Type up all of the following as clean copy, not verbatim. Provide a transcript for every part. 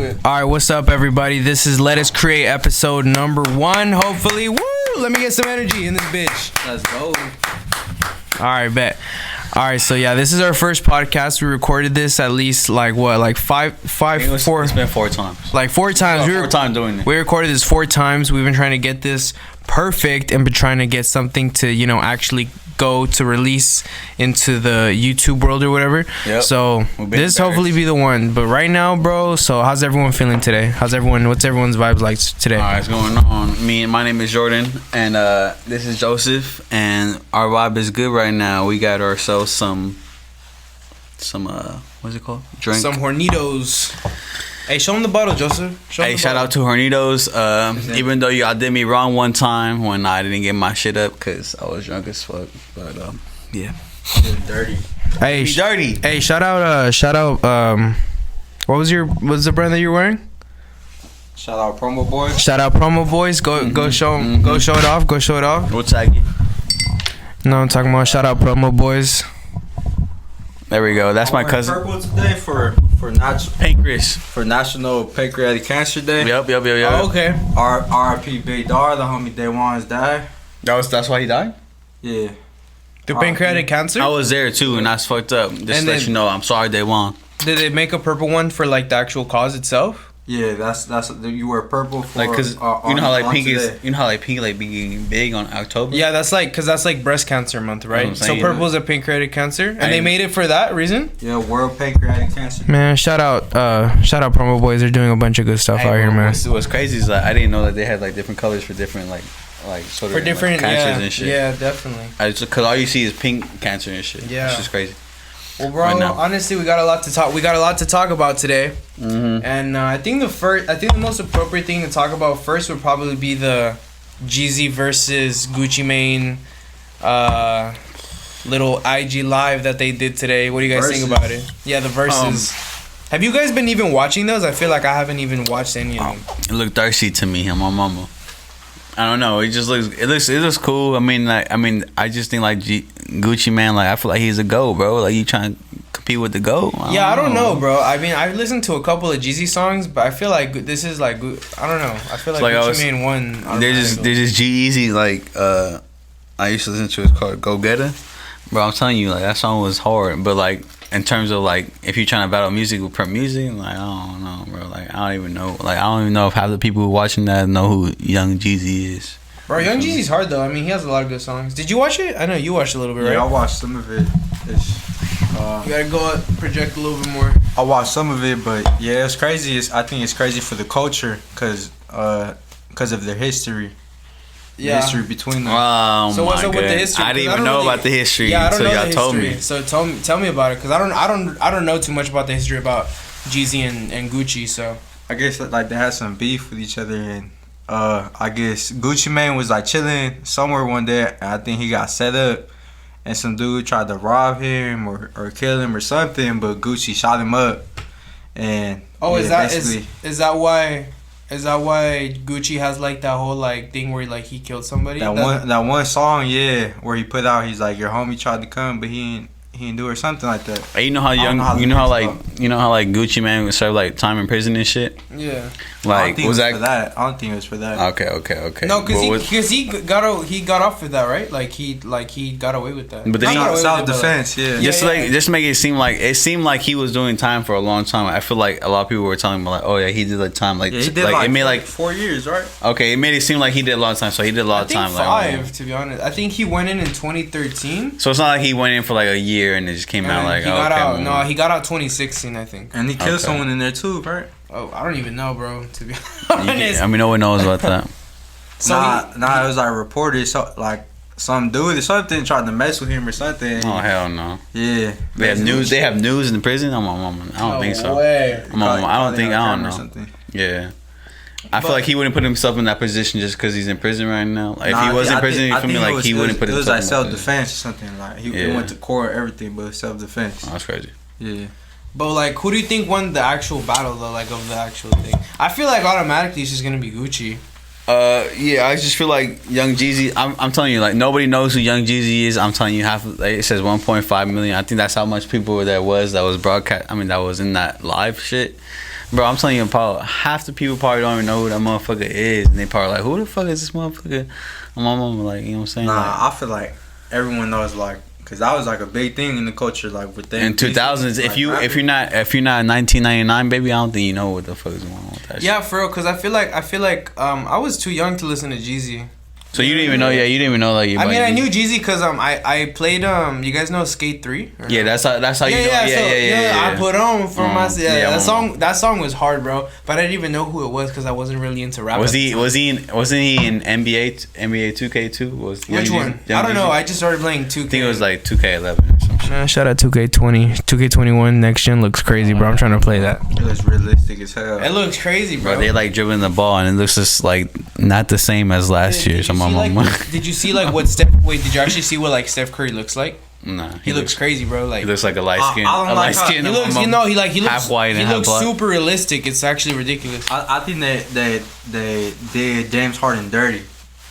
All right, what's up, everybody? This is Let Us Create episode number 1. Hopefully, woo! Let me get some energy in this bitch. Let's go. All right, bet. All right, so yeah, this is our first podcast. We recorded this at least like four. It's been 4 times. Like 4 times. Four times doing it. We recorded this 4 times. We've been trying to get this perfect and been trying to get something to actually go to release into the YouTube world or whatever. Yep. So this hopefully be the one. But right now, bro, so how's everyone feeling today? What's everyone's vibes like today? All right, what's going on? My name is Jordan, and this is Joseph, and our vibe is good right now. We got ourselves some what's it called? Drink. Some Hornitos. Hey, show him the bottle, Joseph. Shout out to Hornitos. Even though y'all did me wrong one time when I didn't get my shit up because I was drunk as fuck. But yeah, dirty. Dirty. Hey, shout out. What's the brand that you're wearing? Shout out Promo Boys. Shout out Promo Boys. Go show 'em. Mm-hmm. Go show it off. Go show it off. We'll tag it. No, I'm talking about shout out Promo Boys. There we go. That's my cousin. Purple today for Pancreas. for National Pancreatic Cancer Day. Yep. Oh, okay. R.I.P. Big Dar, the homie Day One's died. That's why he died? Yeah. The pancreatic cancer. I was there too, and that's fucked up. Just to let you know, I'm sorry they won. Did they make a purple one for like the actual cause itself? Yeah, that's you wear purple for Like, cause you know how like pink is, being big on October. Yeah, that's like breast cancer month, right? So purple is a pancreatic cancer, and they made it for that reason. Yeah, World Pancreatic Cancer. Man, shout out Promo Boys. They're doing a bunch of good stuff out here, man. What's crazy is like I didn't know that they had like different colors for different like sort of For different cancers and shit. Yeah, definitely. Cause all you see is pink cancer and shit. Yeah, it's just crazy. Well, bro, honestly, we got a lot to talk. We got a lot to talk about today, and I think the most appropriate thing to talk about first would probably be the Jeezy versus Gucci Mane, little IG live that they did today. What do you guys think about it? Yeah, the verses. Have you guys been even watching those? I feel like I haven't even watched any of them. It looked thirsty to me, and my mama. I don't know. It looks cool. I mean, I just think like Gucci Mane. Like I feel like he's a GOAT, bro. Like you trying to compete with the GOAT? I don't know, bro. I mean, I've listened to a couple of Jeezy songs, but I feel like this is like I don't know. I feel like Gucci Mane won. There's this Jeezy like I used to listen to. It's called Go Getter, bro. I'm telling you, like that song was hard, but like in terms of like if you're trying to battle music with music, like I don't know, bro. Like I don't even know. Like I don't even know if half the people watching that know who Young Jeezy is. Bro, Young Jeezy's hard though. I mean, he has a lot of good songs. Did you watch it? I know you watched a little bit, right? Yeah, I watched some of it. You gotta go up, project a little bit more. I watched some of it, but yeah, it's crazy. I think it's crazy for the culture because of their history. Yeah. The history between them. Oh, so what's up with the history? I didn't even know about the history until y'all told me. So tell me about it, because I don't know too much about the history about Jeezy and Gucci. So I guess like they had some beef with each other, and I guess Gucci Mane was like chilling somewhere one day, and I think he got set up, and some dude tried to rob him or kill him or something, but Gucci shot him up. And is that why Gucci has like that whole like thing where like he killed somebody? That one song, yeah, where he put out, he's like, your homie tried to come, but he didn't do it or something like that. Hey, you know how Gucci Mane would serve like time in prison and shit. Yeah. Like I don't think it was for that. Okay. No, because he got off with that, right? Like he got away with that. But then self-defense, yeah. Just make it seemed like he was doing time for a long time. I feel like a lot of people were telling me like, oh yeah, he did like time. Like, yeah, he did like it made like 4 years, right? Okay, it made it seem like he did a lot of time. So he did a lot of time. I think 5, to be honest. I think he went in 2013. So it's not like he went in for like a year and it just came out like. He got out. No, he got out 2016, I think. And he killed someone in there too, right? Oh, I don't even know, bro. To be honest, I mean, no one knows about that. It was like reported, so like some dude or something tried to mess with him or something. Oh hell no! Yeah, they have news. They have news in the prison. I don't think so. I don't know. Something. Yeah. I feel like he wouldn't put himself in that position just because he's in prison right now. Like if he was in prison, you feel me? Like he wouldn't put himself. It was like self-defense or something. Like he went to court, everything, but self-defense. Oh, that's crazy. Yeah. But like, who do you think won the actual battle though? Like of the actual thing, I feel like automatically it's just gonna be Gucci. Yeah, I just feel like Young Jeezy. I'm telling you, like nobody knows who Young Jeezy is. I'm telling you, it says 1.5 million. I think that's how much people that was broadcast. I mean, that was in that live shit, bro. I'm telling you, probably half the people probably don't even know who that motherfucker is, and they probably like, who the fuck is this motherfucker? My mom, like, you know what I'm saying? Nah, like, I feel like everyone knows, like, cause that was like a big thing in the culture, like with them. in 2000s, like, if you're not 1999 baby, I don't think you know what the fuck is going on with that. Yeah, shit. for real. Cause I feel like I was too young to listen to Jeezy. So you didn't even know? Yeah, you didn't even know like you. I mean, I knew Jeezy because I played you guys know Skate 3? Yeah, that's how you know. I put on for my that song was hard, bro. But I didn't even know who it was because I wasn't really into rap. Wasn't he in NBA 2K2? Which one? I don't know. I just started playing 2K. I think it was like 2K11 or some shit. Nah, shout out 2K20. 2K21 next gen looks crazy, bro. I'm trying to play that. It looks realistic as hell. It looks crazy, bro. They like dribbling the ball and it looks just like not the same as last year. Did you see like what Steph? Wait, did you actually see what like Steph Curry looks like? Nah, he looks crazy, bro. Like he looks like a light skin. He looks, he looks half white and he half looks black. super realistic. It's actually ridiculous. I think they did James Harden dirty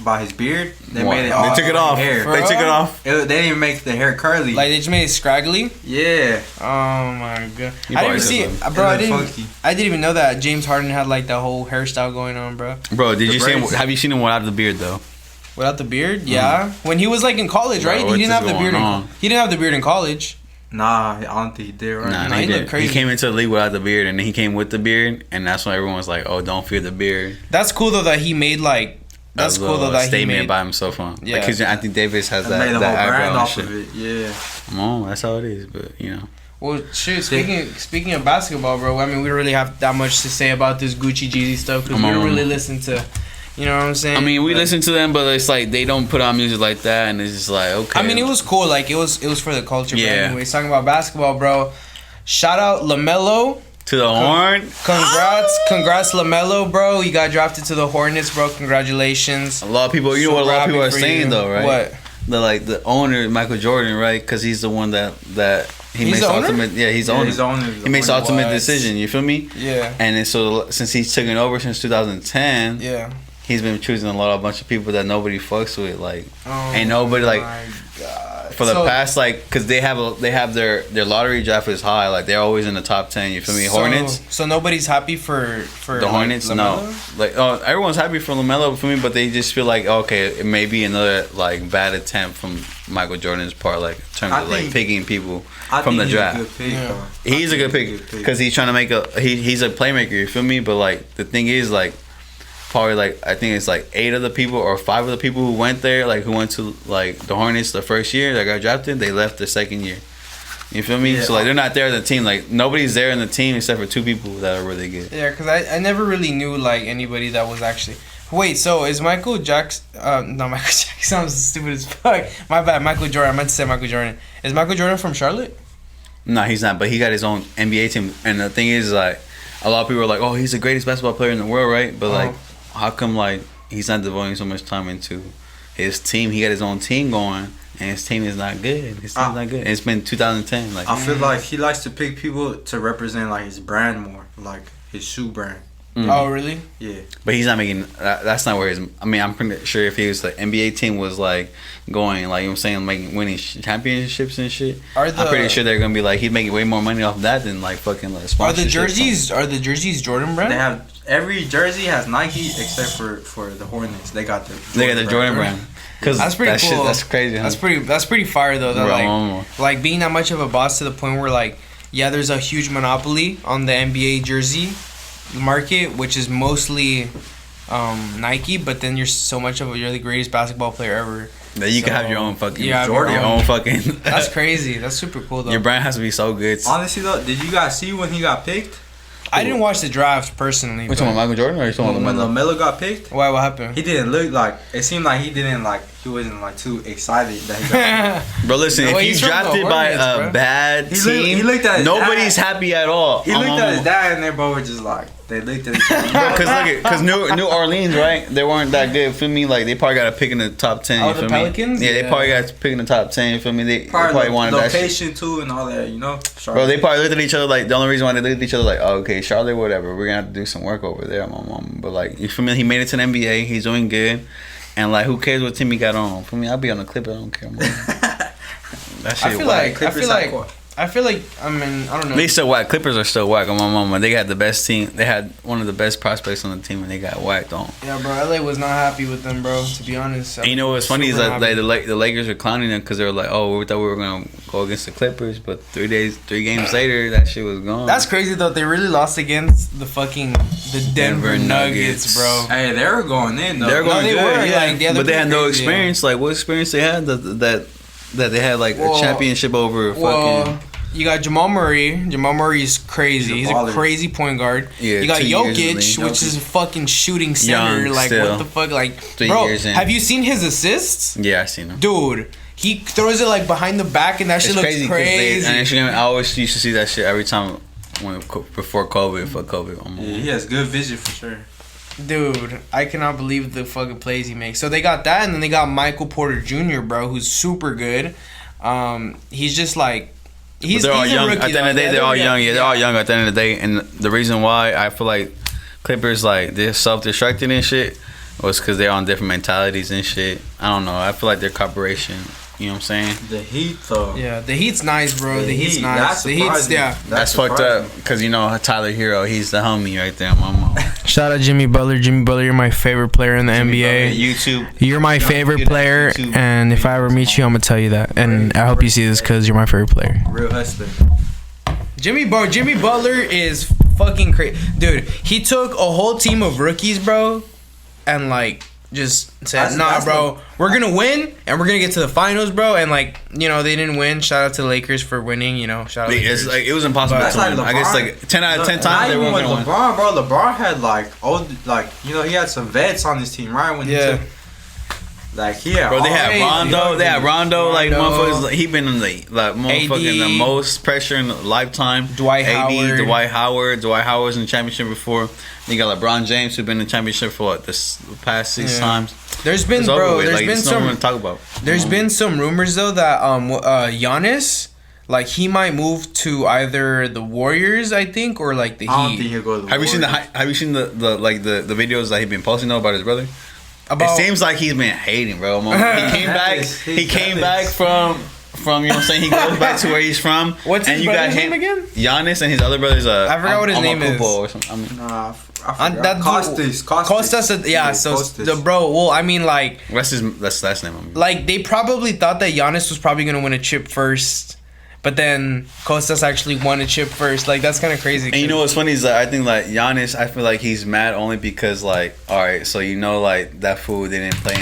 by his beard. They What? made it. They took it off. Hair. They took it off. They didn't even make the hair curly. Like they just made it scraggly. Yeah. Oh my god. You I probably didn't see just it, bro. funky. I didn't even know that James Harden had like that whole hairstyle going on, bro. Bro, did The you see him? braids. Have you seen him without the beard though? Without the beard, yeah. When he was like in college, right? Bro, He didn't what's have the beard. going on? He didn't have the beard in college. Nah, I don't think he did. Right? Nah, Nah, he he did. looked crazy. He came into the league without the beard, and then he came with the beard, and that's when everyone was like, "Oh, don't fear the beard." That's cool though that he made like. That's A cool though little that he statement made. by himself on. Yeah. Because Anthony Davis has I made the that whole brand eyebrow and off shit. of it. Yeah. Come on, that's how it is. But you know, Well, shit. Speaking of basketball, bro. I mean, we don't really have that much to say about this Gucci Jeezy stuff because we don't really listen to. You know what I'm saying? I mean, we listen to them, but it's like they don't put on music like that, and it's just like okay. I mean, it was cool. Like it was for the culture. But Yeah. anyways, talking about basketball, bro. Shout out LaMelo. to the horn. Congrats, LaMelo, bro. You got drafted to the Hornets, bro. Congratulations. A lot of people, you know So what a lot of people are happy for saying you. though, right? What? The owner, Michael Jordan, right? Because he's the one that he He's makes the the owner? ultimate. Yeah, he's the owner. He's the owner. He makes the ultimate What? decision. You feel me? Yeah. And then so since he's taken over since 2010, Yeah. he's been choosing a bunch of people that nobody fucks with. Like, Oh, ain't nobody like my God. for the past like because they have their lottery draft is high. Like they're always in the top 10. You feel me? Hornets. So nobody's happy for The Hornets, like, no. LaMelo? Like, everyone's happy for LaMelo for me, but they just feel like, okay, it may be another like bad attempt from Michael Jordan's part, like in terms of like picking people from the draft. He's a good pick, Yeah. though. He's a good pick because he's trying to make he's a playmaker. You feel me? But like the thing is, like probably like I think it's like 8 of the people or 5 of the people who went there, like who went to like the Hornets the first year that got drafted, they left the second year. You feel me? Yeah. So like they're not there in the team. Like nobody's there in the team except for 2 people that are really good. Yeah, because I never really knew like anybody that was actually. Wait, so is Michael Jackson? No, Michael Jackson sounds stupid as fuck. My bad, Michael Jordan. I meant to say Michael Jordan. Is Michael Jordan from Charlotte? No, he's not. But he got his own NBA team. And the thing is, like, a lot of people are like, "Oh, he's the greatest basketball player in the world," right? But like, how come like he's not devoting so much time into his team? He got his own team going, and his team is not good. His team's not good. And it's been 2010. Like, I feel like he likes to pick people to represent like his brand more, like his shoe brand. Oh, really? Yeah. but he's not making. That's not where his. I mean, I'm pretty sure if he was the NBA team was like going, like you know what I'm saying, like winning championships and shit. I'm pretty sure they're gonna be like he'd make way more money off that than like fucking like Are the sponsorships. jerseys Jordan brand? They have every jersey has Nike except for the Hornets. They got the Jordan brand. Cause That's pretty that cool. Shit, that's crazy. Huh? That's pretty fire though. That Bro, like being that much of a boss to the point where like there's a huge monopoly on the NBA jersey market, which is mostly Nike. But then you're the greatest basketball player ever. that you can have your own fucking Jordan. your own fucking. That's crazy. That's super cool though. Your brand has to be so good. Honestly though, did you guys see when he got picked? I didn't watch the draft personally. Which one, Michael Jordan or you talking When about LaMelo got picked, Why? What happened? he didn't look like. It seemed like he didn't like he wasn't like too excited that he got. Bro, listen, No, if he's you from the drafted by Hornets, a bro. bad team, He looked at his nobody's dad. happy at all. He looked at his dad and they both were just like they looked at each other. Because New Orleans, right? They weren't that good. Feel me? Like they probably got a pick in the top 10. Oh, You the feel Pelicans? me? Yeah, they Yeah. probably got a pick in the top 10. You feel me? They probably wanted that shit. location too and all that, you know. Bro, they probably looked at each other like the only reason why they looked at each other like, oh, okay, Charlotte, whatever. We're gonna have to do some work over there, my mom. But like, you feel me? He made it to the NBA. He's doing good. And like, who cares what team he got on? For me, I'll be on the Clippers. I don't care. Man. That shit. I feel like I mean I don't know. They still whack. Clippers are still whack on my mama. They had the best team. They had one of the best prospects on the team, and they got whacked on. Yeah, bro. LA was not happy with them, bro. To be honest. And you know what's funny is Super that happy. the Lakers were clowning them because they were like, "Oh, we thought we were gonna go against the Clippers," but 3 games later, that shit was gone. That's crazy though. They really lost against the Denver Nuggets, bro. Hey, they were going in though. They're going they good, were, yeah. like, yeah, but they had no crazy, experience. Like, what experience they had that they had like a championship over fucking. You got Jamal Murray. Jamal Murray's crazy. He's a baller. crazy point guard. Yeah, you got 2 years in the Jokic, league. which is a fucking shooting center. Young Like still. what the fuck? Like 3 bro, years in. have you seen his assists? Yeah, I seen them. Dude, he throws it like behind the back, and that shit It's looks crazy. crazy. And actually, I always used to see that shit every time before COVID. For COVID, Yeah, he has good vision for sure. Dude, I cannot believe the fucking plays he makes. So they got that, and then they got Michael Porter Jr., bro, who's super good. He's just like he's they're all he's a young. rookie, At the end of the though. day, they're all young. Yeah, they're all young at the end of the day. And the reason why I feel like Clippers like they're self-destructing and shit was because they're on different mentalities and shit. I don't know. I feel like their cooperation. You know what I'm saying? The Heat though. Yeah, the Heat's nice, bro. The Heat's nice. That's The Heat's surprising. yeah. That's fucked up because you know Tyler Hero. He's the homie right there, mama. Shout out Jimmy Butler. Jimmy Butler, you're my favorite player in the NBA. YouTube. You're my favorite player, YouTube. and if I ever meet you, I'm gonna tell you that. And I hope you see this because you're my favorite player. Real hustler. Jimmy Butler is fucking crazy, dude. He took a whole team of rookies, bro, and like just said, "Nah, bro, we're gonna win, and we're gonna get to the finals, bro." And like, you know, they didn't win. Shout out to the Lakers for winning. You know, shout out. It's like it was impossible That's to like win. I guess LeBron. like 10 out of 10 Not times they even weren't with gonna win. LeBron, bro. LeBron had like he had some vets on his team, right? When he Yeah. took, like he had Bro, they had Crazy. Rondo. They had Rondo. Like Rondo. motherfuckers. Like, he been in the like motherfucking the AD. most pressure in a lifetime. Dwight Howard. Dwight Howard was in the championship before. Then you got LeBron James who been in the championship for what the past 6 times. There's been, It's over bro. with. There's Like, been it's nothing some. to talk about. There's been some rumors though that Giannis, like he might move to either the Warriors, I think, or like the I don't think Heat. he'll go to the Have you seen Warriors. Have you seen the videos that he been posting though about his brother? About It seems like he's been hating, bro. He came back. He came back from you know what I'm saying. He goes back to where he's from. What's his and you brother's got name again? Giannis and his other brother's I forgot what his name is. Or something. I mean, Nah, I And forgot. that Costas. Costas, yeah. So Costas. the bro, well, I mean, like that's his last name. I mean. like they probably thought that Giannis was probably gonna win a chip first, but then Costas actually won a chip first. Like that's kind of crazy. And you know what's funny is that I think like Giannis, I feel like he's mad only because like, all right, so you know like that fool didn't play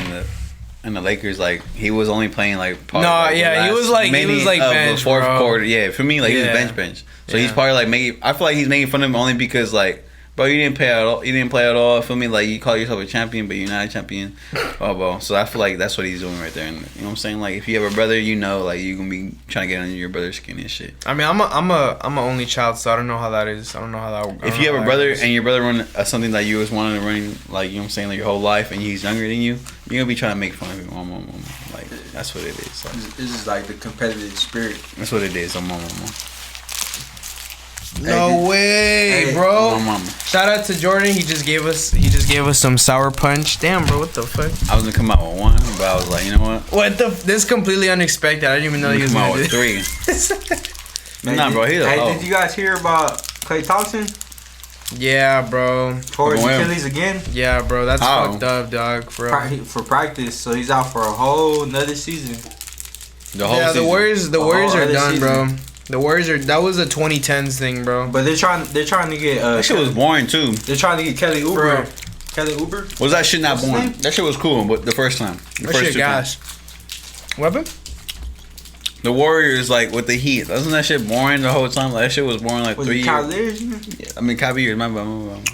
in the Lakers, like he was only playing like probably, No, like, the yeah, he last was like minute of bench, the fourth bro. quarter. Yeah, for me like he was Yeah. bench. So Yeah. he's probably like making. I feel like he's making fun of him only because like, bro, you didn't play at all. You didn't play at all. For me, like you call yourself a champion, but you're not a champion. Oh, bro. So I feel like that's what he's doing right there. And you know what I'm saying? Like if you have a brother, you know, like you're gonna be trying to get under your brother's skin and shit. I mean, I'm a only child, so I don't know how that is. I don't know how that. If you have a brother and your brother run something that you was wanting to run, like you know what I'm saying, like your whole life, and he's younger than you, you're gonna be trying to make fun of him. Like that's what it is. Like, This is like the competitive spirit. that's what it is. Mama. No way, Hey, bro. Mama. Shout out to Jordan. He just gave us some sour punch. Damn, bro, what the fuck? I was gonna come out with 1, but I was like, you know what? What the? This completely unexpected. I didn't even know he was Come out gonna with do 3. Hey, Nah, bro, he's a hoe. did you guys hear about Klay Thompson? Yeah, bro. Tore his From where? Achilles again Yeah, bro. That's How? fucked up, dog, bro. for practice, so he's out for a whole another season. The whole Yeah, the season. Warriors. The Oh, Warriors are other done, bro. season. The Warriors are. That was a 2010s thing, bro. But they're trying to get That shit was boring too. they're trying to get Kelly Oubre. Bro. Kelly Oubre. Was that shit not What's his boring? name? That shit was cool, but the first time. The That first shit 2 times. gas. Weapon? The Warriors, like, with the Heat. Wasn't that shit boring the whole time? Like, that shit was boring, like, Was 3 it years. Cavaliers? Yeah, I mean, Kyrie years. My bad.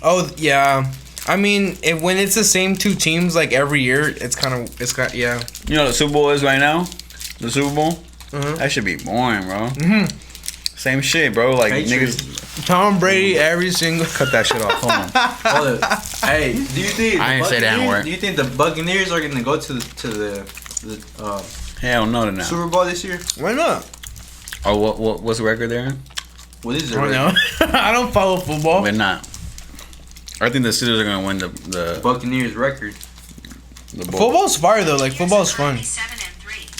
Oh yeah. I mean, when it's the same two teams like every year, it's got yeah. You know what the Super Bowl is right now? The Super Bowl? Mhm. That should be boring, bro. Mhm. Same shit, bro. Like, Patriots. niggas. Tom Brady every single. Cut that shit off. Hold on. Hold up. Hey, do you think I ain't say that word. Do you think the Buccaneers are gonna go to the Hell no, now. Super Bowl this year? Why not? Or what's the record there? What is I it? don't know. I don't follow football. We're not. I think the Steelers are gonna win the Buccaneers record. bowl. Football's fire though. Like football's fun.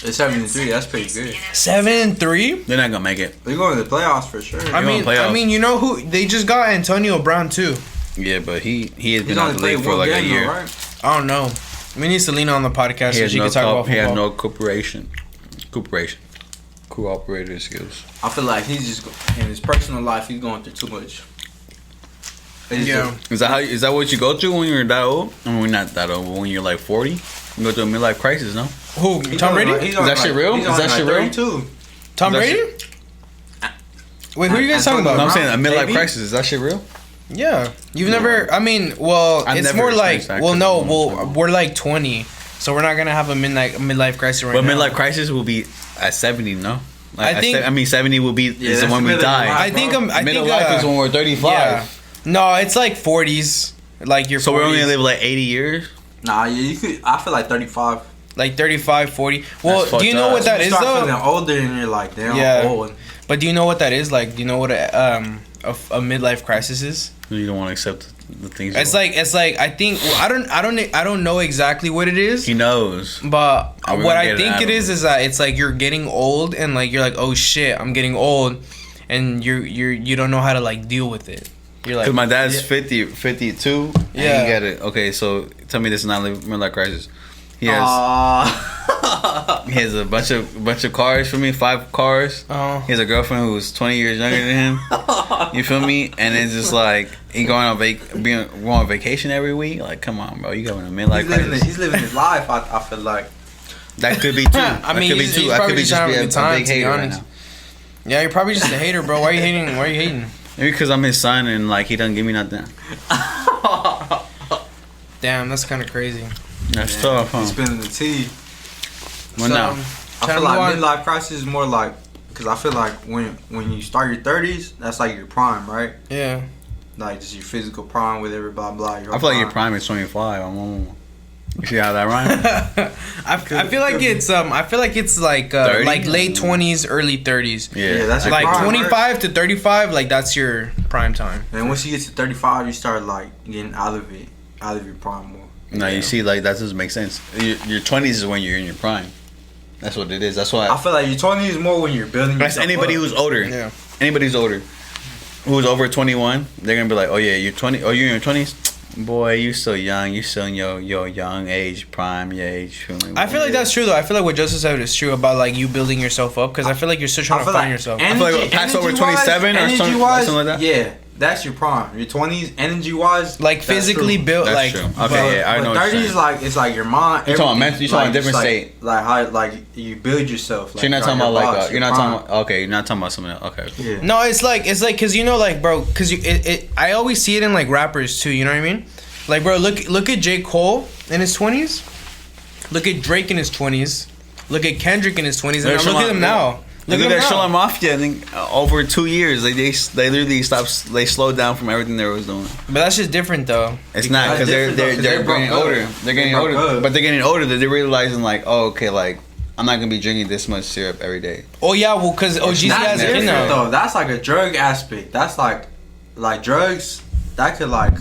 It's 7-3. That's pretty good. 7-3. They're not gonna make it. They're going to the playoffs for sure. I mean, you know who they just got? Antonio Brown too. Yeah, but he has He's been out only the league played for one like a game, year. though, right? I don't know. We need Selena on the podcast so she can talk about He has football. no cooperator skills. I feel like he's just in his personal life. He's going through too much. Yeah. Is that what you go through when you're that old? I mean, we're not that old, but when you're like 40, you go through a midlife crisis, no? Who? Tom Brady? Is that shit real? Is that shit real? Tom Is that Brady? Wait, who are you guys talking about? No, I'm saying a midlife Maybe. crisis. Is that shit real? Yeah, you've never. I mean, well, I've it's never more like. experienced that Well, no, 'cause well, we're like 20, so we're not gonna have a midlife crisis right But now. midlife crisis will be at 70, no? Like, I think- 70 will be is that's when we midlife die. crisis. I think Middle life is when we're 35. Yeah. No, it's like 40s. Like your So 40s. we're only gonna live like 80 years? Nah, yeah, you could. I feel like 35. Like 35, 40. Well, That's do you fucked know up. what that you is start though? feeling older and you're like, damn, Yeah. I'm old. But do you know what that is? Like, do you know what a midlife crisis is? You don't want to accept the things. It's like I think I don't know exactly what it is. He knows. But Are we what gonna I get it think out it of is that it's like you're getting old and like you're like, oh shit, I'm getting old, and you don't know how to like deal with it. You're like, Because my dad's 52. Yeah. And he got it. Okay, so tell me this is not a midlife crisis. He has he has a bunch of cars for me, 5 cars. oh, He has a girlfriend who's 20 years younger than him. You feel me? And it's just like he going on vacation every week. Like, come on, bro, you going a midlife crisis? He's living his life. I feel like. That could be too. I mean, that could be he's too. I probably could be just just having be a good time, a big to be hater right honest. now. yeah, you're probably just a hater, bro. Why are you hating? Why are you hating? Maybe because I'm his son and like he doesn't give me nothing. Damn, that's kind of crazy. That's tough, huh? He's spending the tea. Well, no. I Trying feel to like move on. midlife crisis is more like, because I feel like when you start your 30s, that's like your prime, right? Yeah. Like just your physical prime, whatever, blah blah. I feel like your prime is 25. You see how that rhymes? I feel like it's like 30? like late 20s, early 30s. Yeah, that's your Like prime, 25 to 35, like that's your prime time. And once you get to 35, you start like getting out of your prime more. No, you see, like that doesn't make sense. Your 20s is when you're in your prime. That's what it is. That's why. I feel like your 20s is more when you're building. That's yourself anybody up. who's older. Yeah. Anybody who's older, who's over 21, they're gonna be like, oh yeah, you're 20. Oh, you're in your 20s. Boy, you still young. You still in your young age, prime your age. I feel like that's true though. I feel like what Joseph said is true about like you building yourself up because I feel like you're still trying to find yourself. I feel like past over 27 or something like that? Yeah, that's your prime. Your 20s, energy wise, Like physically built, That's like true. Okay, yeah, I know. But 30s like it's like your mind. You're talking everything, mental. You're talking like, different just, state. Like how like you build yourself. So you're not talking about like you're not talking about okay. You're not talking about something else. Okay. Yeah. No, it's like because you know like bro, because I always see it in like rappers too. You know what I mean? Like bro, look at J. Cole in his 20s. Look at Drake in his 20s. Look at Kendrick in his 20s. And look at him now. Look at him that now. Shalom Mafia. I think over 2 years, they literally stopped. They slowed down from everything they was doing. But that's just different though. It's not because they're getting older. They're getting older, but they're getting older. They're realizing like, oh, okay, like I'm not gonna be drinking this much syrup every day. Oh yeah, well because Jeezy has a kid different now. though. That's like a drug aspect. That's like drugs. That could like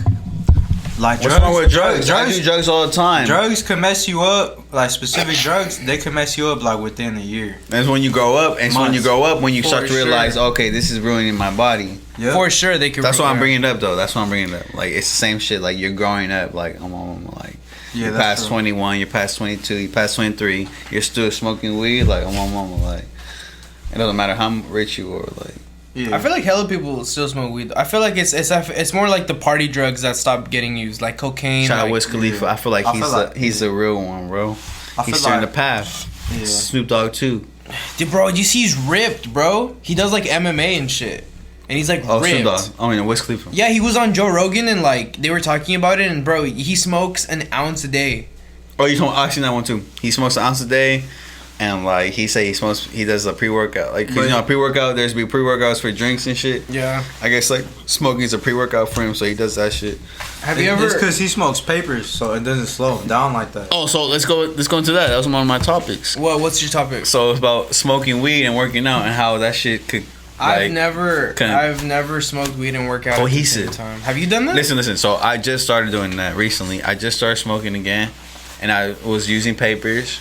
What's wrong with drugs? I do drugs all the time. Drugs can mess you up. Like specific drugs, they can mess you up like within a year. That's when you grow up, and it's when you grow up when you start to For realize, sure. okay, this is ruining my body. Yep. For sure they could. That's why I'm bringing it up, though. That's why I'm bringing it up. Like it's the same shit. Like you're growing up. Like I'm like Yeah, you're that's past true. 21, you're past 22, you're past 23. You're still smoking weed. Like I'm like it doesn't matter how rich you are. Like Yeah. I feel like hella people still smoke weed. I feel like it's more like the party drugs that stopped getting used, like cocaine. shout out like, Wiz Khalifa. I feel like he's the real one, bro. He's feel on like- the path. Yeah. Snoop Dogg too. Dude, bro, you see he's ripped, bro. He does like MMA and shit. and he's like Snoop ripped. Dogg. I mean, Wiz Khalifa. Yeah, he was on Joe Rogan and like they were talking about it, and bro, he smokes an ounce a day. Oh, you told I seen that one too. He smokes an ounce a day, and like he does a pre-workout. Like 'cause, you know, pre-workout. There's be pre-workouts for drinks and shit. Yeah. I guess like smoking is a pre-workout for him, so he does that shit. Have you ever? It's because he smokes papers, so it doesn't slow him down like that. Oh, so let's go into that. That was one of my topics. Well, what's your topic? So it's about smoking weed and working out and how that shit could. I've never smoked weed and work out cohesive. at the same time. Have you done that? Listen. So I just started doing that recently. I just started smoking again, and I was using papers,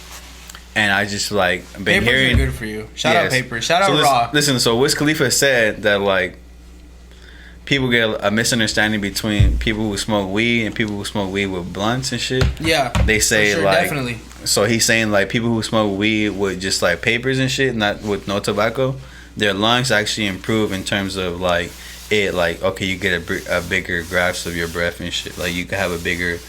and I just like been papers hearing. Are good for you. Shout out papers. Shout out Raw. Listen. So Wiz Khalifa said that like people get a misunderstanding between people who smoke weed and people who smoke weed with blunts and shit. Yeah. They say sure, like definitely. So he's saying like people who smoke weed with just like papers and shit, not with no tobacco, their lungs actually improve in terms of like it like okay you get a bigger grasp of your breath and shit, like you can have a bigger,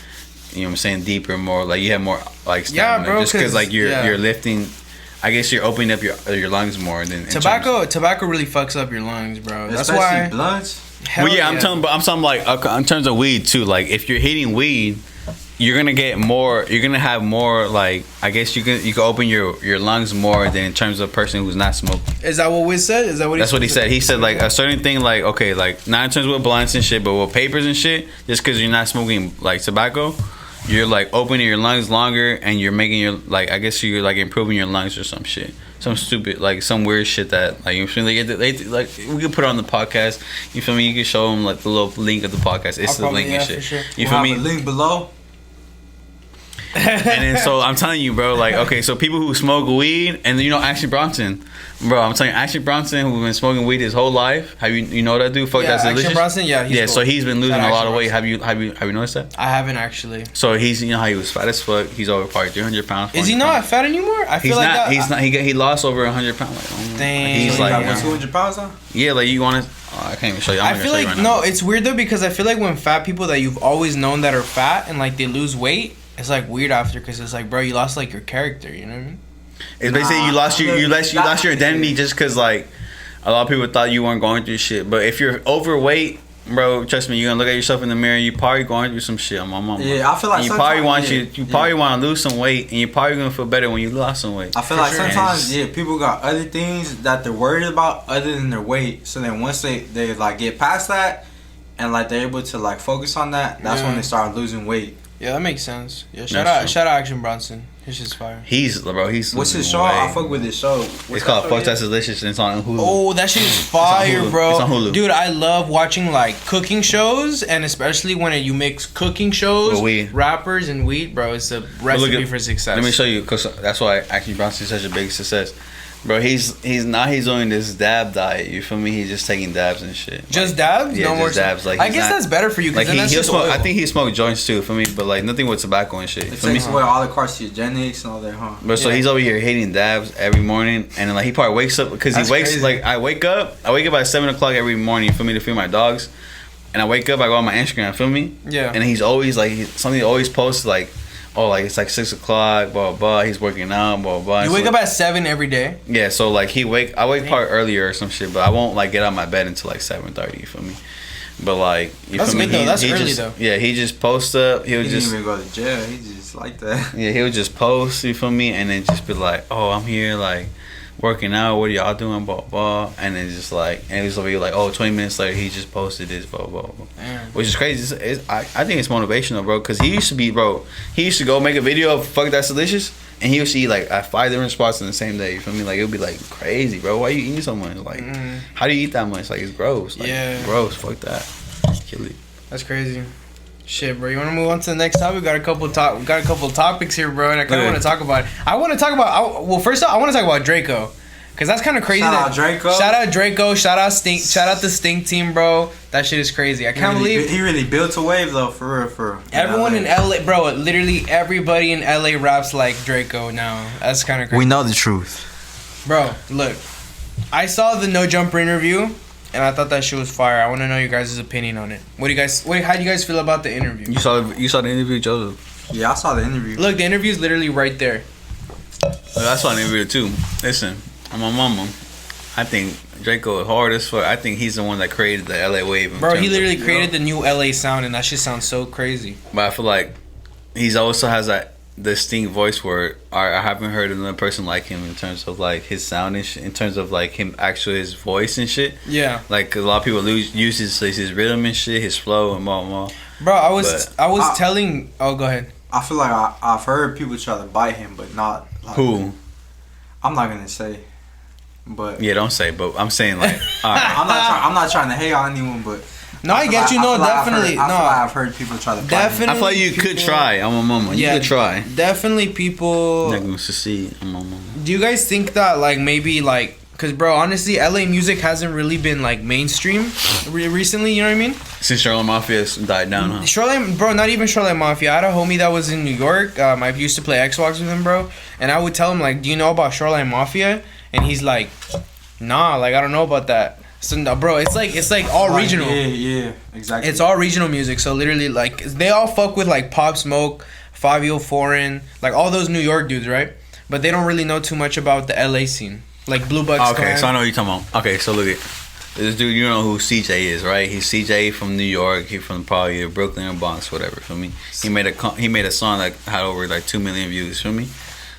you know what I'm saying, deeper, more like you have more like stamina, bro, just because like you're lifting. I guess you're opening up your lungs more than tobacco really fucks up your lungs, bro. That's especially why blunts. Well, yeah, I'm talking like in terms of weed too. Like if you're hitting weed, you're gonna get more. You're gonna have more. Like I guess you can open your lungs more than in terms of a person who's not smoking. Is that what Wiz said? Is that what? That's what he said. He said like a certain thing, like okay, like not in terms with blunts and shit, but with papers and shit. Just because you're not smoking like tobacco, you're like opening your lungs longer, and you're making your like I guess you're like improving your lungs or some shit. Some stupid, like some weird shit that, like, you feel me? They like we could put it on the podcast. You feel me? You can show them like the little link of the podcast. It's the link and shit. Sure. You feel me? Have a link below. And then so I'm telling you, bro, like okay, so people who smoke weed, and you know Action Bronson, bro, I'm telling you, Action Bronson, who's been smoking weed his whole life. Have you know that dude? Fuck, that's delicious. Action Bronson, yeah. So he's been losing a lot of weight. Bronson. Have you noticed that? I haven't actually. So he's, you know how he was fat as fuck. He's over probably 300 pounds. Is he not fat anymore? I feel he's not. He lost over 100 pounds. Like, dang. He's So like 200 pounds now? yeah, like you want to. Oh, I can't even show you. I feel like right now. it's weird though because I feel like when fat people that you've always known that are fat and like they lose weight, it's like weird after because it's like, bro, you lost like your character. You know what I mean? It's basically you lost your identity just because like a lot of people thought you weren't going through shit. But if you're overweight, bro, trust me, you're gonna look at yourself in the mirror. You probably going through some shit on my mama. Yeah, I feel like and you probably want to lose some weight, and you're probably gonna feel better when you lost some weight. I feel like sometimes people got other things that they're worried about other than their weight. So then once they like get past that and like they're able to like focus on that, that's when they start losing weight. Yeah, that makes sense. Yeah, shout out Action Bronson. His shit's fire. He's what's his show? I fuck with his show. It's called Fuck That's Delicious, and it's on Hulu. Oh, that shit is fire, bro. It's on Hulu. Dude, I love watching like cooking shows, and especially when you mix cooking shows, rappers, and weed, bro. It's a recipe for success. Let me show you, because that's why Action Bronson is such a big success. Bro, he's doing this dab diet. You feel me? He's just taking dabs and shit. Just dabs? Yeah, no more dabs. Like I guess that's better for you. Like he'll smoke. I think he smoked joints too. For me, but like nothing with tobacco and shit. It takes away all the carcinogenics and all that, huh? But so he's over here hitting dabs every morning, and then like he probably wakes up because he wakes crazy. like I wake up at 7 o'clock every morning for me to feed my dogs, and I wake up, I go on my Instagram, feel me? Yeah. And he's always like something he always posts like. Oh, like it's like 6 o'clock, blah, blah, blah. He's working out, blah, blah. You wake up at 7 every day? Yeah, so like I wake probably earlier or some shit, but I won't like get out of my bed until like 7:30, you feel me? But like, you that's feel good me? though, that's early though. Yeah, he just posts up, He didn't even go to jail, he just like that. Yeah, he would just post, you feel me? And then just be like, oh, I'm here, like, working out, what are y'all doing, blah, blah. And then just like, and it was like, oh, 20 minutes later, he just posted this, blah, blah, blah. Which is crazy. I think it's motivational, bro, because he used to go make a video of Fuck That's Delicious, and he used to eat like at 5 different spots in the same day, you feel me? Like, it would be like crazy, bro. Why you eating so much? Like, how do you eat that much? Like, it's gross. Like, gross, fuck that. Kill it. That's crazy. Shit, bro. You want to move on to the next topic? We got a couple topics here, bro, and I kind of want to talk about it. First off, I want to talk about Drakeo, cause that's kind of crazy. Shout out Drakeo. Shout out the Stink team, bro. That shit is crazy. I can't believe he really built a wave though, for real. For everyone in LA, bro. Literally everybody in LA raps like Drakeo now. That's kind of crazy. We know the truth, bro. Look, I saw the No Jumper interview. And I thought that shit was fire. I want to know your guys' opinion on it. How do you guys feel about the interview? You saw the interview, Joseph? Yeah, I saw the interview. Look, the interview is literally right there. I saw the interview too. Listen, I'm my mama. I think Draco is hard as fuck. I think he's the one that created the LA wave. Bro, he literally created the new LA sound, and that shit sounds so crazy. But I feel like he's also has that distinct voice where I haven't heard another person like him in terms of like his sound and shit, in terms of like him actually his voice and shit. Yeah. Like a lot of people use his rhythm and shit, his flow and more. Bro, I was telling. Oh, go ahead. I feel like I've heard people try to bite him, but not like, who. I'm not gonna say, but yeah, don't say. But I'm saying like, all right. I'm not trying to hate on anyone, but no, I get you. No, definitely. I feel like I've heard people try to bite definitely. him. I feel like you could try. I'm a mama. You could try. Definitely, people. Not gonna succeed. I'm a mama. Do you guys think that like maybe like? Cause bro, honestly, LA music hasn't really been like mainstream recently. You know what I mean? Since Shoreline Mafia died down, huh? Shoreline, bro, not even Shoreline Mafia. I had a homie that was in New York. I used to play Xbox with him, bro. And I would tell him like, "Do you know about Shoreline Mafia?" And he's like, "Nah, like I don't know about that." So, no, bro, it's like all regional. Yeah, exactly. It's all regional music. So literally, like they all fuck with like Pop Smoke, Fabio Foreign, like all those New York dudes, right? But they don't really know too much about the LA scene. Like Blue Bucks. Okay, so I know what you're talking about. Okay, so look at this dude. You know who CJ is, right? He's CJ from New York. He's from probably either Brooklyn or Bronx, whatever. For me, he made a song that had over like 2 million views. For me,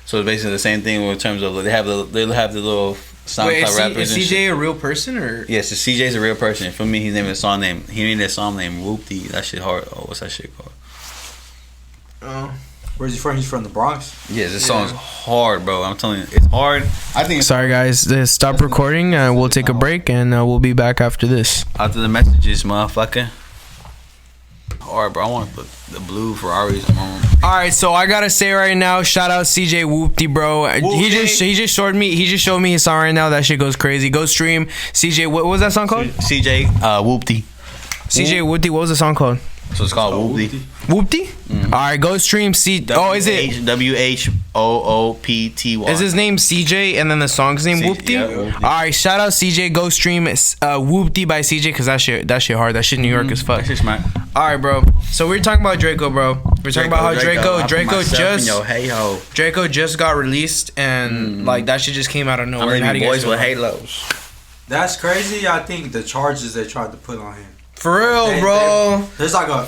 so it's basically the same thing in terms of they have the little SoundCloud rappers. Is CJ a real person or? Yes, so CJ's a real person. For me, he made a song named Whoopty. That shit hard. Oh, what's that shit called? Oh. Where's he from? He's from the Bronx. Yeah, this song's hard, bro. I'm telling you, it's hard. I think. Sorry, guys. Stop recording. We'll take a break, and we'll be back after this. After the messages, motherfucker. Hard, bro. I want the blue Ferraris. All right, so I gotta say right now, shout out CJ Whoopty, bro. He just showed me his song right now. That shit goes crazy. Go stream CJ. What was that song called? CJ Whoopty. CJ Whoopty. What was the song called? So it's called Whoopty. Whoopty? Mm-hmm. All right, go stream is it WHOOPTY? Is his name CJ and then the song's name Whoopty? Yeah, Whoopty. All right, shout out CJ. Go stream Whoopty by CJ because that shit hard. That shit New York as fuck. That shit's smart. All right, bro. So we're talking about Draco, bro. We're talking about how Draco just got released and like that shit just came out of nowhere. How do you boys with halos? That's crazy. I think the charges they tried to put on him. For real, bro. There's like a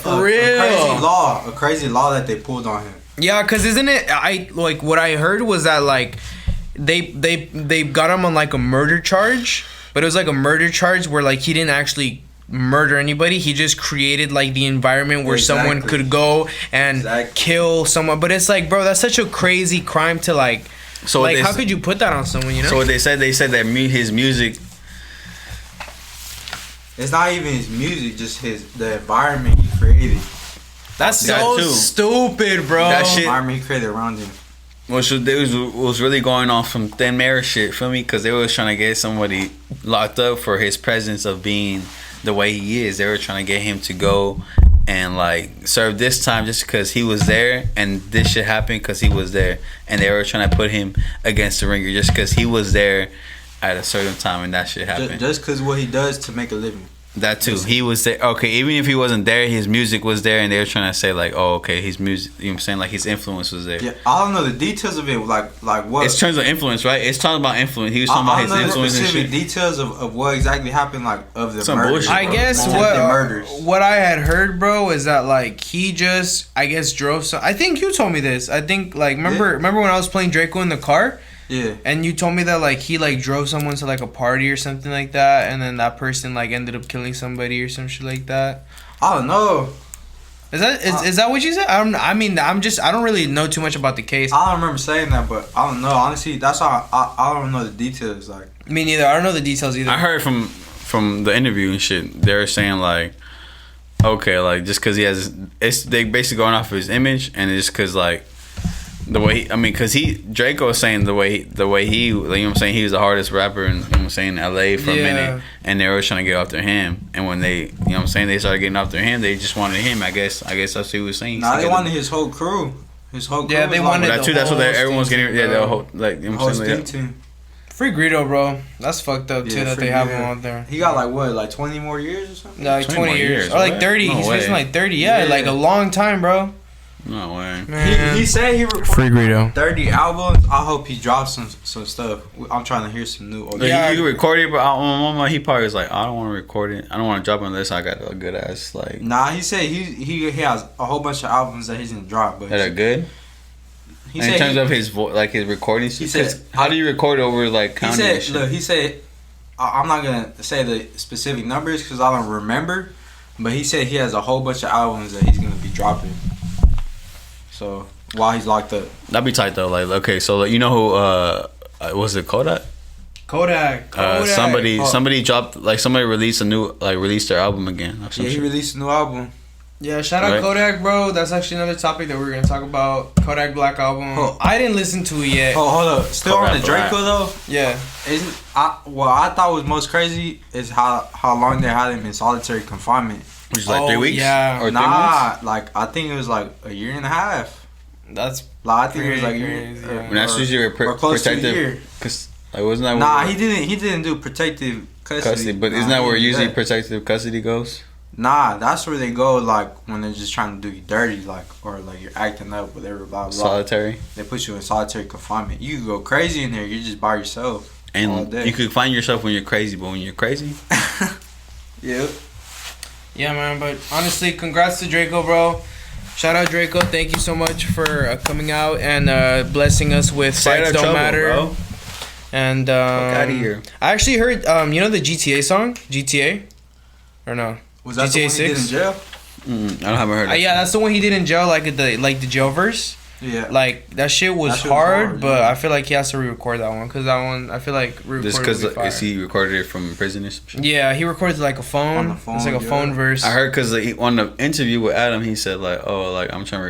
crazy law that they pulled on him. Yeah, cause isn't it? What I heard was that like they got him on like a murder charge, but it was like a murder charge where like he didn't actually murder anybody. He just created like the environment where someone could go and kill someone. But it's like, bro, that's such a crazy crime to like. So like, how could you put that on someone? You know. So what they said that his music. It's not even his music, just the environment he created. That's so stupid, bro. That shit, environment he created around him. Was really going on some thin air shit for me because they were trying to get somebody locked up for his presence of being the way he is. They were trying to get him to go and like serve this time just because he was there, and this shit happened because he was there, and they were trying to put him against the ringer just because he was there at a certain time and that shit happened. Just because what he does to make a living. That too. He was there. Okay, even if he wasn't there, his music was there, and they were trying to say like, oh, okay, his music. You know what I'm saying? Like his influence was there. Yeah, I don't know the details of it. Like what? It's terms of influence, right? It's talking about influence. He was talking about his influence and shit. Specific details of what exactly happened, like of the murders. Bullshit, I guess what I had heard, bro, is that like he just drove. I think you told me this. I think like remember when I was playing Draco in the car. Yeah. And you told me that like he like drove someone to like a party or something like that, and then that person like ended up killing somebody or some shit like that. I don't know. Is that what you said? I don't really know too much about the case. I don't remember saying that, but I don't know. Honestly, that's how I don't know the details. Like me neither. I don't know the details either. I heard from the interview and shit. They were saying like, okay, like just because he has, they basically going off of his image, and it's because like. The way because Draco was saying the way he, like, you know what I'm saying, he was the hardest rapper in, you know what I'm saying, LA for a minute, and they were trying to get after him, and when they, you know what I'm saying, they started getting after him, they just wanted him. I guess that's what he was saying. Nah, they wanted his whole crew. Yeah, they wanted that too. That's what everyone's getting. Yeah, the whole like, you know what I'm saying, team. Free Greedo, bro. That's fucked up too that they have him out there. He got like what, like 20 more years or something? Like 20 years. Or like 30. He's facing like 30. Yeah, like a long time, bro. No way. Man. He said he recorded Free Greedo. 30 albums. I hope he drops some stuff. I'm trying to hear some new. Yeah, he recorded it, but he probably was like, I don't want to record it. I don't want to drop it unless I got a good ass like. Nah, he said he has a whole bunch of albums that he's gonna drop, but that are good. He in terms of his like his recording, he said, how do you record over like counting? He said, look, he said, I'm not gonna say the specific numbers because I don't remember, but he said he has a whole bunch of albums that he's gonna be dropping. So while he's locked up, that'd be tight though. Like, okay, so like, you know who was it Kodak? Kodak. Somebody dropped like somebody released their album again. Yeah, he released a new album. Yeah, shout out Kodak, bro. That's actually another topic that we're gonna talk about. Kodak Black album. I didn't listen to it yet. Hold up. Still Kodak on the Drakeo though. Yeah. What I thought was most crazy is how long they had him in solitary confinement. Which is like 3 weeks. Yeah. Or 3 months? Like I think it was like a year and a half. That's like I think it was like a year. year. When that's usually close to a year. Cause like wasn't that? Nah, he didn't do protective custody. But isn't that where usually protective custody goes? Nah, that's where they go like when they're just trying to do you dirty, like or like you're acting up, whatever. Blah blah. Solitary. They put you in solitary confinement. You could go crazy in there. You're just by yourself. And all day. you could find yourself when you're crazy, but when you're crazy, yep. Yeah, man. But honestly, congrats to Drakeo, bro. Shout out Drakeo. Thank you so much for coming out and blessing us with Fights Don't Matter. Bro. And fuck out of here. I actually heard you know the GTA song, GTA, or no? Was that GTA the one he did in jail? I haven't heard it. Yeah, that's the one he did in jail, like the jail verse. Yeah. Like that shit was hard, but I feel like he has to re-record that one because that one I feel like just because is he recorded it from prison or some shit? Yeah, he recorded like a phone. On the phone, it's like a phone verse. I heard because on the interview with Adam, he said like, oh, like I'm trying to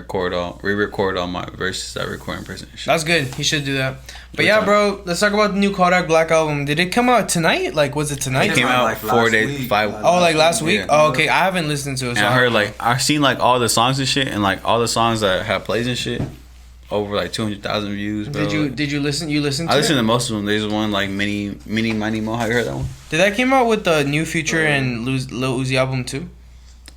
re-record all my verses that I record in prison. And shit. That's good. He should do that. But yeah, bro, let's talk about the new Kodak Black album. Did it come out tonight? Like, was it tonight? It came out like 4 days, 5. Oh, like last week? Yeah. Oh, okay. I haven't listened to it. So and I heard like I seen like all the songs and shit, and like all the songs that have plays and shit. Over like 200,000 views, bro. Did you listen? You listened to I listened to most of them. There's one like Mini Mighty Mo. Have you heard that one? Did that came out with the new Future and Lil Uzi album too?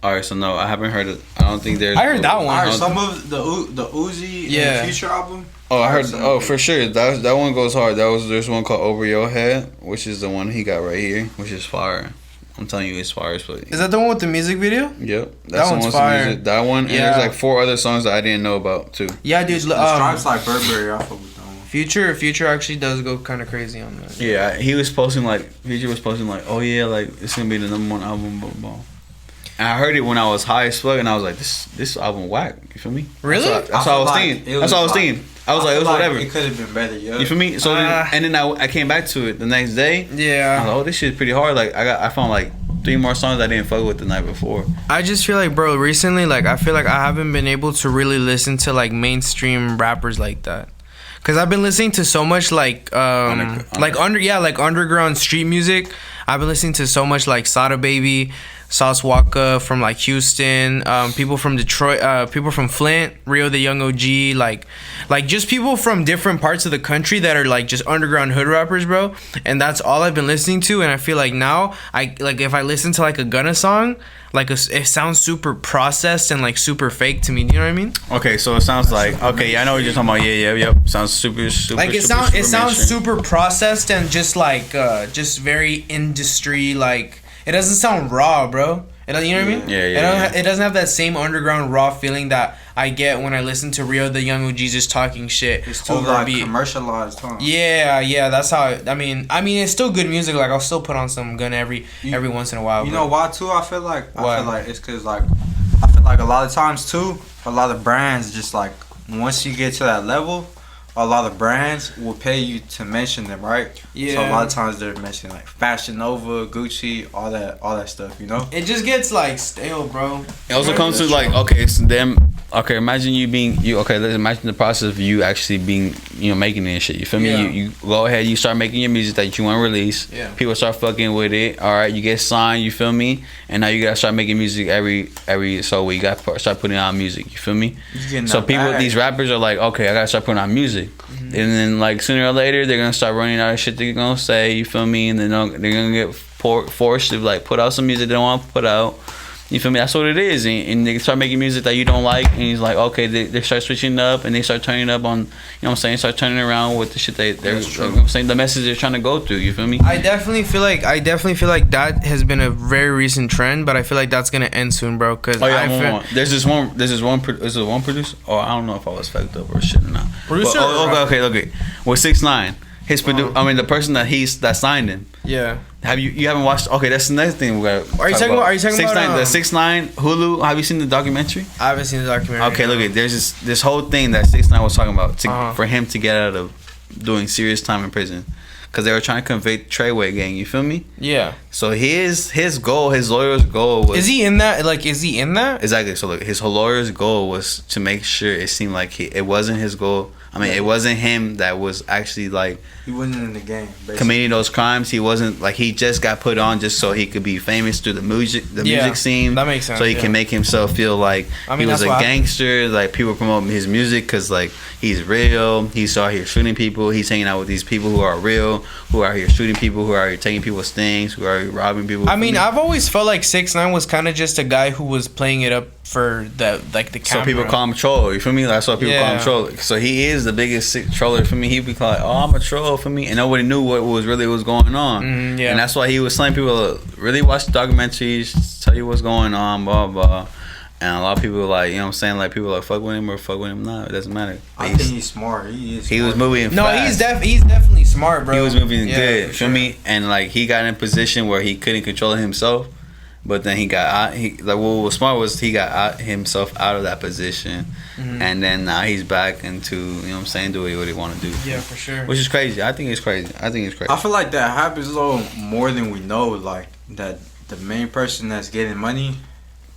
Alright, so no, I haven't heard it. I don't think there's. I heard that one. I heard some of the Uzi and Future album. Oh, I heard. Oh, for sure. That one goes hard. There's one called Over Your Head, which is the one he got right here, which is fire. I'm telling you, it's fire. Is that the one with the music video? Yep. That one's fire. Music. That one, and there's like 4 other songs that I didn't know about too. Yeah, dude. Stripes like Burberry. I fuck with that one. Future actually does go kind of crazy on that. Yeah, Future was posting like, oh yeah, like it's gonna be the #1 album, blah blah. And I heard it when I was high as fuck, and I was like, this album whack. You feel me? Really? That's what I was thinking. That's what I was thinking. I was like, it was whatever. It could have been better, yo. You feel me? So then I came back to it the next day. Yeah. I was like, oh, this shit's pretty hard. Like I found like 3 more songs I didn't fuck with the night before. I just feel like, bro, recently, like I feel like I haven't been able to really listen to like mainstream rappers like that. Cause I've been listening to so much like underground street music. I've been listening to so much like Sada Baby, Sauce Walka from like Houston, people from Detroit, people from Flint, Rio the Young OG, like just people from different parts of the country that are like just underground hood rappers, bro. And that's all I've been listening to. And I feel like now if I listen to like a Gunna song, it sounds super processed and like super fake to me. Do you know what I mean? Okay, so it sounds like I know what you're talking about. Yep. Sounds super. Like it sounds super processed and just like just very industry like. It doesn't sound raw, bro. You know what I mean? Yeah. It doesn't have that same underground raw feeling that I get when I listen to Rio the Young OG just talking shit. It's too like commercialized, huh? Yeah. That's how. I mean, it's still good music. Like I'll still put on some Gunna every once in a while. You know why too? I feel like it's because like I feel like a lot of times too, a lot of brands just like once you get to that level. A lot of brands will pay you to mention them, right? Yeah. So a lot of times they're mentioning like Fashion Nova, Gucci, all that stuff, you know? It just gets like stale, bro. It also comes to like, okay, it's them. Okay, imagine let's imagine the process of you actually being, making it and shit. You feel me? Yeah. You go ahead, you start making your music that you want to release. Yeah. People start fucking with it. All right, you get signed. You feel me? And now you gotta start making music every so we got to start putting out music. You feel me? So these rappers are like, okay, I gotta start putting out music. Mm-hmm. And then like sooner or later they're gonna start running out of shit they're gonna say. You feel me? And then they're gonna get forced to like put out some music they don't want to put out. You feel me? That's what it is. And they start making music that you don't like, and he's like, okay, they start switching up, and they start turning up on, you know what I'm saying? Start turning around with the shit they're you know what I'm saying, the message they're trying to go through. You feel me? I definitely feel like that has been a very recent trend, but I feel like that's gonna end soon, bro. Cause there's this one producer. Oh, I don't know if I was fucked up or shit or not. Producer? But, okay. With 6ix9ine, his I mean the person that signed him. Yeah. You haven't watched? Okay, that's the next thing we got. Are you talking about 6ix9ine? The 6ix9ine Hulu. Have you seen the documentary? I haven't seen the documentary. Okay, look, there's this whole thing that 6ix9ine was talking about for him to get out of doing serious time in prison, because they were trying to convict Treyway gang. You feel me? Yeah. So his goal, his lawyer's goal was. Is he in that? Like, is he in that? Exactly. So look, his lawyer's goal was to make sure it seemed like it wasn't his goal. I mean, it wasn't him that was actually like. He wasn't in the game. Basically. Committing those crimes. He wasn't like, he just got put on just so he could be famous through the music scene. That makes sense. So he can make himself feel like he was a gangster. Like people promote his music because like he's real. He's out here shooting people. He's hanging out with these people who are real, who are here shooting people, who are here taking people's things, who are robbing people. I mean, I've always felt like 6ix9ine was kind of just a guy who was playing it up for the camera. So people call him troll. You feel me? That's why people call him troll. So he is the biggest troller for me. He'd be like, oh, I'm a troll for me, and nobody knew what was going on. And that's why he was telling people to really watch documentaries, tell you what's going on, blah blah. And a lot of people were like, you know what I'm saying, like people are like fuck with him or fuck with him. No, it doesn't matter. I think he's smart. He was moving fast. No, he's definitely smart, bro. He was moving good. For feel me? And like he got in a position where he couldn't control it himself. But then he got out. What was smart was he got himself out of that position, and then now he's back into, you know what I'm saying, doing what he want to do. Yeah, for sure. Which is crazy. I think it's crazy. I feel like that happens a little more than we know. Like that, the main person that's getting money,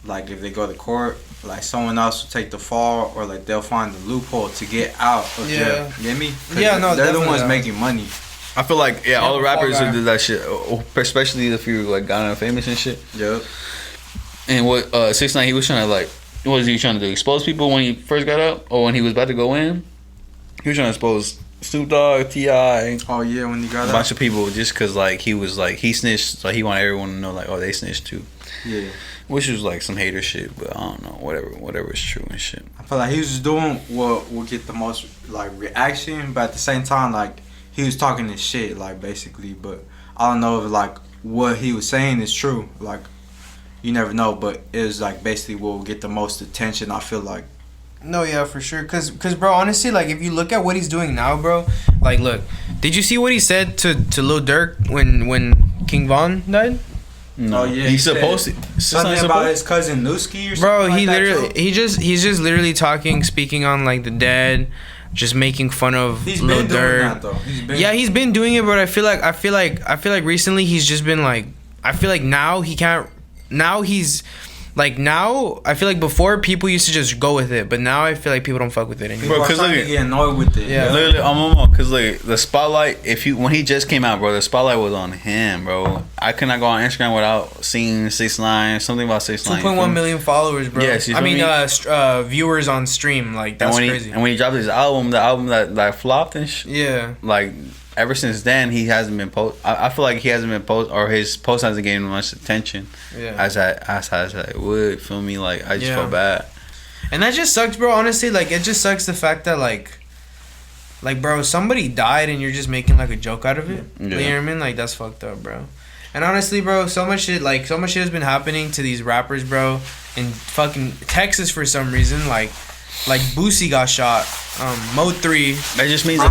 like if they go to court, like someone else will take the fall, or like they'll find the loophole to get out of jail. You get me? Yeah, no, they're the ones making money. I feel like all the rappers who did that shit, especially if you like got famous and shit. Yep. And what 6ix9ine, he was trying to like, what was he trying to do? Expose people when he first got up, or when he was about to go in? He was trying to expose Snoop Dogg, T.I. Oh yeah, when he got a bunch of people, just because like he was like he snitched, so he wanted everyone to know like, oh, they snitched too. Yeah. Which was like some hater shit, but I don't know, whatever is true and shit. I feel like he was just doing what would get the most like reaction, but at the same time like. He was talking this shit, like, basically, but I don't know if, like, what he was saying is true. Like, you never know, but it was, like, basically what will get the most attention, I feel like. No, yeah, for sure. Cause, bro, honestly, like, if you look at what he's doing now, bro, like, look, did you see what he said to Lil Durk when King Von died? No, oh, yeah, he's supposed to. Something about his cousin Newski or something. Bro, he like literally, he's just literally speaking on, like, the dead. Just making fun of Lil Durk. He's been doing it, but I feel like recently he's just been like, I feel like now he can't. Now he's like, now I feel like before people used to just go with it, but now I feel like people don't fuck with it anymore. Bro, because look, get annoyed with it. Yeah, literally, because like the spotlight. When he just came out, bro, the spotlight was on him, bro. I could not go on Instagram without seeing 6ix9ine. Something about 6ix9ine. 2.1 million followers, bro. Yes, I mean, viewers on stream. Like that's crazy. And when he dropped his album, the album that flopped and yeah, like. Ever since then, he hasn't been post. I feel like he hasn't been post, or his post hasn't gained much attention. Yeah. As I would. Feel me? Like I just feel bad. And that just sucks, bro. Honestly, like it just sucks the fact that like, bro, somebody died and you're just making like a joke out of it. Yeah. You know what I mean? Like that's fucked up, bro. And honestly, bro, so much shit has been happening to these rappers, bro, in fucking Texas for some reason, like Boosie got shot. Mo3. That just means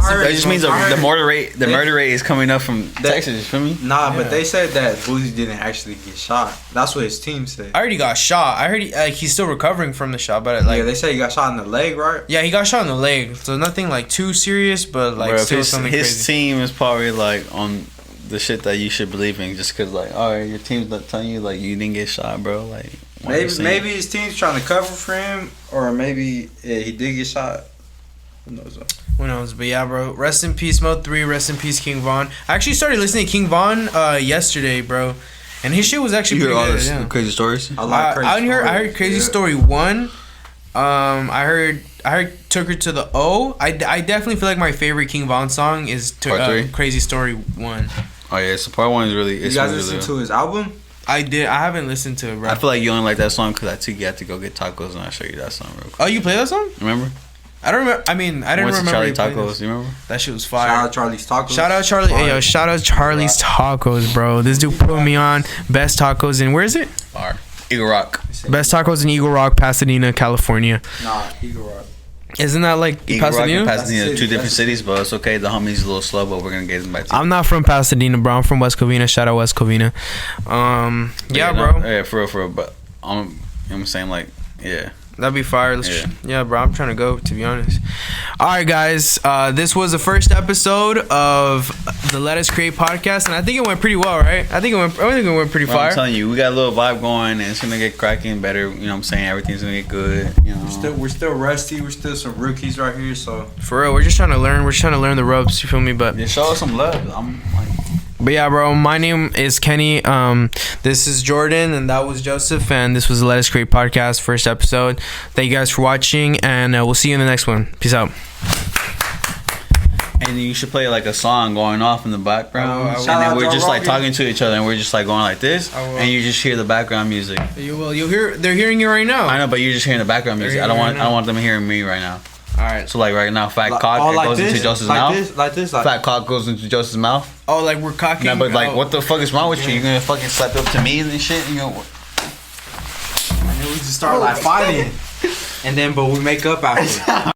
the murder rate is coming up from Texas. For me, but they said that Boosie didn't actually get shot. That's what his team said. I heard he got shot. I heard he's still recovering from the shot, but like they say he got shot in the leg, right? Yeah, he got shot in the leg. So nothing like too serious, but like still something crazy. His team is probably like on the shit that you should believe in, just cause like, all right, your team's not telling you like you didn't get shot, bro. Like maybe his team's trying to cover for him, or maybe he did get shot. Who knows? Who knows? But yeah, bro. Rest in peace, Mo3. Rest in peace, King Von. I actually started listening to King Von yesterday, bro, and his shit was actually pretty good. Yeah. Crazy stories. I heard Crazy Story 1. I heard Took Her to the O. I definitely feel like my favorite King Von song is Crazy Story 1. Oh yeah, so part 1 is really. You guys listen to his album? I did. I haven't listened to it, bro. I feel like you only like that song because I took you had to go get tacos and I show you that song real quick. Oh, you play that song? Remember? I don't remember. I mean, I didn't Went to remember. Charlie you playing Tacos. this. You remember? That shit was fire. Shout out Charlie's Tacos. Shout out Charlie. Hey, yo, shout out Charlie's Tacos, bro. This dude put me on best tacos in, where is it? Bar. Eagle Rock. Best tacos in Eagle Rock, Pasadena, California. Nah, Eagle Rock. Isn't that like Eagle Pasadena? Rock and Pasadena, That's two it. different cities, but it's okay. The homie's a little slow, but we're gonna get him back to you. I'm not from Pasadena, bro. I'm from West Covina. Shout out West Covina. Yeah, bro. Yeah, for real. But I'm saying like, yeah. That'd be fire. Yeah, bro. I'm trying to go, to be honest. All right, guys. This was the first episode of the Let Us Create podcast, and I think it went pretty well, right? I think it went pretty Bro, fire. I'm telling you, we got a little vibe going, and it's gonna get cracking better. You know what I'm saying? Everything's gonna get good. You know. We're still rusty. We're still some rookies right here. So For real, we're just trying to learn. We're just trying to learn the ropes. You feel me? But Yeah, show us some love. I'm like. But yeah, bro, my name is Kenny. This is Jordan, and that was Joseph, and this was the Let Us Create podcast, first episode. Thank you guys for watching, and we'll see you in the next one. Peace out. And you should play like a song going off in the background, I will. and Shout then out we're Joe just like Rogan. talking to each other, and we're just like going like this, I will. and you just hear the background music. You will. You'll hear. They're hearing you right now. I know, but you're just hearing the background music. They're I don't hearing want. right I don't want them hearing me right now. All right. So like right now, fat Like- cock oh, it like goes this? into Joseph's like mouth. this, like Fat cock goes into Joseph's mouth. Oh, like we're cocking. No, but like, Oh. what the fuck is wrong with you? You gonna fucking slap up to me and shit? You know, And then we just start like fighting, and then but we make up after.